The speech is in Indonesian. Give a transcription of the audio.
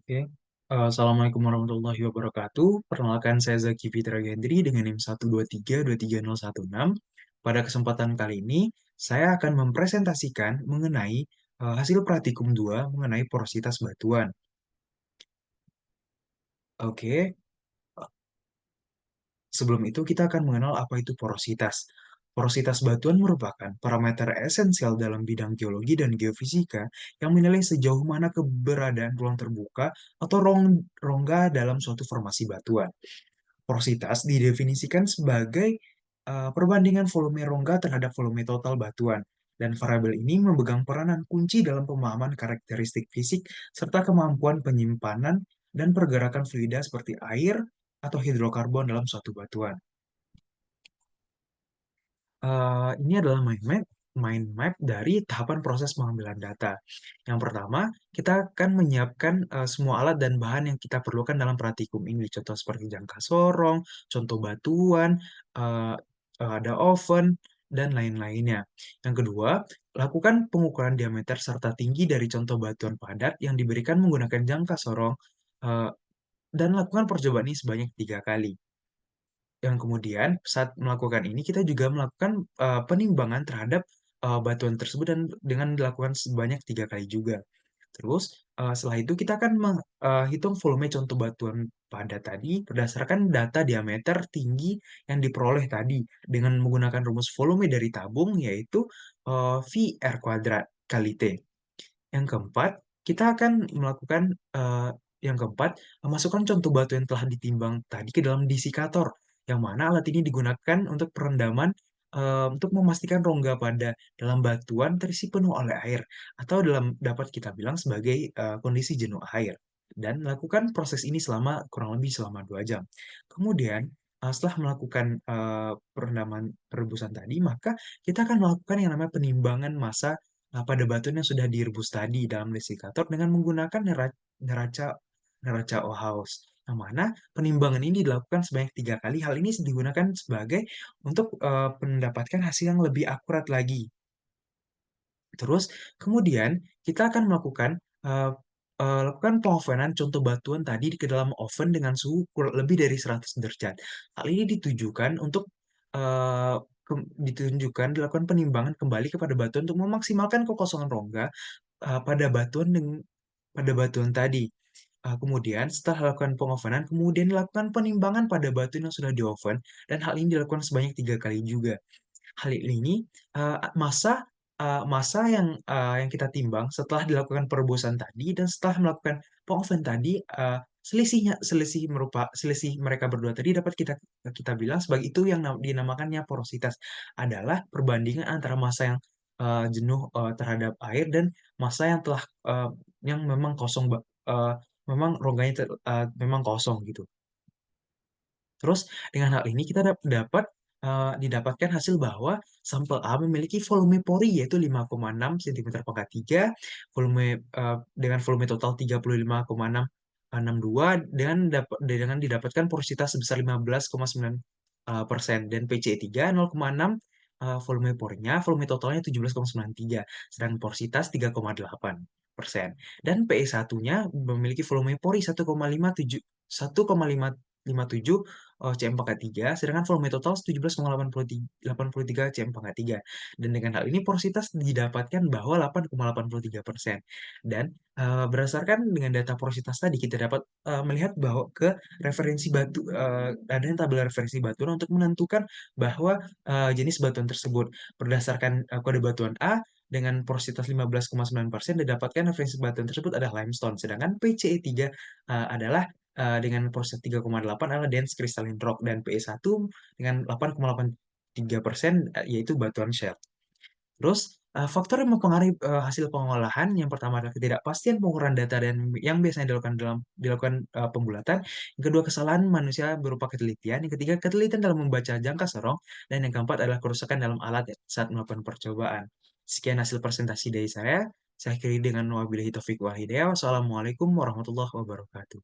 Oke. Assalamualaikum warahmatullahi wabarakatuh. Perkenalkan saya Zaki Fitra Gendri dengan NIM 123-23016. Pada kesempatan kali ini, saya akan mempresentasikan mengenai hasil praktikum 2 mengenai porositas batuan. Oke, sebelum itu kita akan mengenal apa itu porositas. Porositas batuan merupakan parameter esensial dalam bidang geologi dan geofisika yang menilai sejauh mana keberadaan ruang terbuka atau rongga dalam suatu formasi batuan. Porositas didefinisikan sebagai perbandingan volume rongga terhadap volume total batuan, dan variabel ini memegang peranan kunci dalam pemahaman karakteristik fisik serta kemampuan penyimpanan dan pergerakan fluida seperti air atau hidrokarbon dalam suatu batuan. Ini adalah mind map dari tahapan proses pengambilan data. Yang pertama, kita akan menyiapkan semua alat dan bahan yang kita perlukan dalam praktikum ini. Contoh seperti jangka sorong, contoh batuan, eh, ada oven, dan lain-lainnya. Yang kedua, lakukan pengukuran diameter serta tinggi dari contoh batuan padat yang diberikan menggunakan jangka sorong, eh, dan lakukan percobaan ini sebanyak 3 kali. Yang kemudian saat melakukan ini kita juga melakukan penimbangan terhadap batuan tersebut dan dengan dilakukan sebanyak 3 kali juga. Terus setelah itu kita akan menghitung volume contoh batuan pada tadi berdasarkan data diameter tinggi yang diperoleh tadi dengan menggunakan rumus volume dari tabung yaitu V R kuadrat kali T. Yang keempat, kita akan melakukan yang keempat, memasukkan contoh batu yang telah ditimbang tadi ke dalam disikator, yang mana alat ini digunakan untuk perendaman untuk memastikan rongga pada dalam batuan terisi penuh oleh air, atau dapat kita bilang sebagai kondisi jenuh air. Dan lakukan proses ini kurang lebih selama 2 jam. Kemudian, setelah melakukan perendaman perebusan tadi, maka kita akan melakukan yang namanya penimbangan massa pada batuan yang sudah direbus tadi dalam desikator dengan menggunakan neraca neraca Ohaus. Yang mana penimbangan ini dilakukan sebanyak 3 kali. Hal ini digunakan sebagai untuk mendapatkan hasil yang lebih akurat lagi. Terus kemudian kita akan lakukan pengovenan contoh batuan tadi ke dalam oven dengan suhu lebih dari 100 derajat. Hal ini eh, dilakukan penimbangan kembali kepada batuan untuk memaksimalkan kekosongan rongga pada batuan tadi. Kemudian setelah lakukan pengovenan, kemudian dilakukan penimbangan pada batuan yang sudah di oven, dan hal ini dilakukan sebanyak 3 kali juga. Hal ini masa yang kita timbang setelah dilakukan perebusan tadi dan setelah melakukan pengoven tadi, selisih mereka berdua tadi dapat kita kita bilang sebagai itu yang dinamakannya porositas, adalah perbandingan antara massa yang jenuh terhadap air dan massa yang telah yang memang kosong, memang rongganya memang kosong gitu. Terus dengan hal ini kita didapatkan hasil bahwa sampel A memiliki volume pori yaitu 5,6 cm/3, dengan volume total 35,662, dengan didapatkan porositas sebesar 15,9%, dan PCE3 0,6, volume porinya, volume totalnya 17,93, sedangkan porositas 3,8%. Dan PE1-nya memiliki volume pori 1,57 cm pangkat 3, sedangkan volume total 17,83 cm pangkat 3. Dan dengan hal ini porositas didapatkan bahwa 8,83%. Dan berdasarkan dengan data porositas tadi, kita dapat melihat bahwa adanya tabel referensi batuan untuk menentukan bahwa jenis batuan tersebut berdasarkan kode batuan A dengan porositas 15,9% didapatkan referensi batuan tersebut adalah limestone, sedangkan PCE3 adalah dengan proses 3,8 adalah dense crystalline rock, dan PE1 dengan 8,83% yaitu batuan shale. Terus faktor yang mempengaruhi hasil pengolahan yang pertama adalah ketidakpastian pengukuran data dan yang biasanya dilakukan pembulatan. Yang kedua, kesalahan manusia berupa ketelitian. Yang ketiga, ketelitian dalam membaca jangka sorong, dan yang keempat adalah kerusakan dalam alat saat melakukan percobaan. Sekian hasil presentasi dari saya. Saya akhiri dengan wabillahi taufiq wal hidayah. Wassalamualaikum warahmatullahi wabarakatuh.